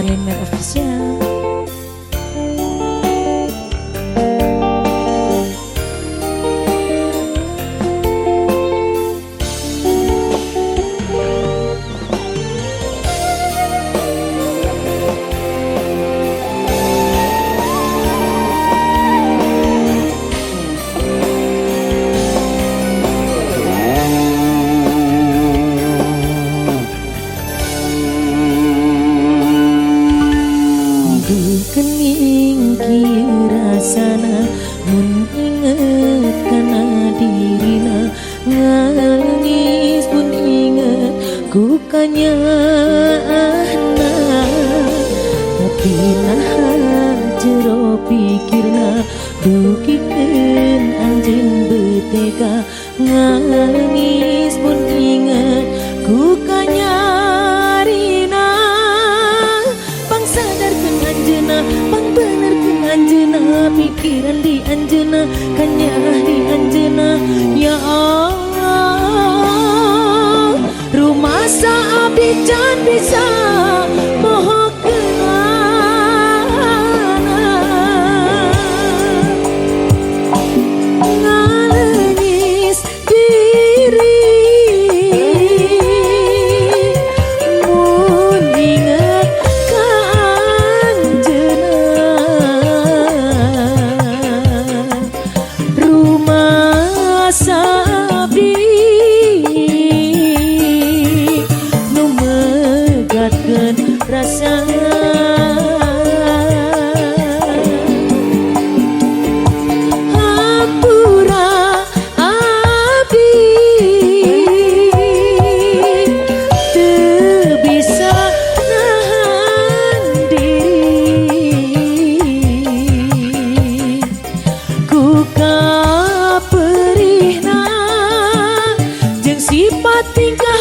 Merlin Mer Official. Kening kira sana mun inget kana dirina nangis pun inget ku kanyana tapi nah jero pikirna dukikeun anjeun betega nangis pun inget ku kanyarina pang sadarkeun anjeunna pang benerkeun anjeunna pikiran di anjeunna kanyah di anjeunna ya Allah rumasa abdi can bisa mohokeunana ngalengis diri mun inget ka anjeunna rumasa abdi nu megatkeun rasa hampura abdi teu bisa nahan diri ku kaperihna jeung sifat tingkah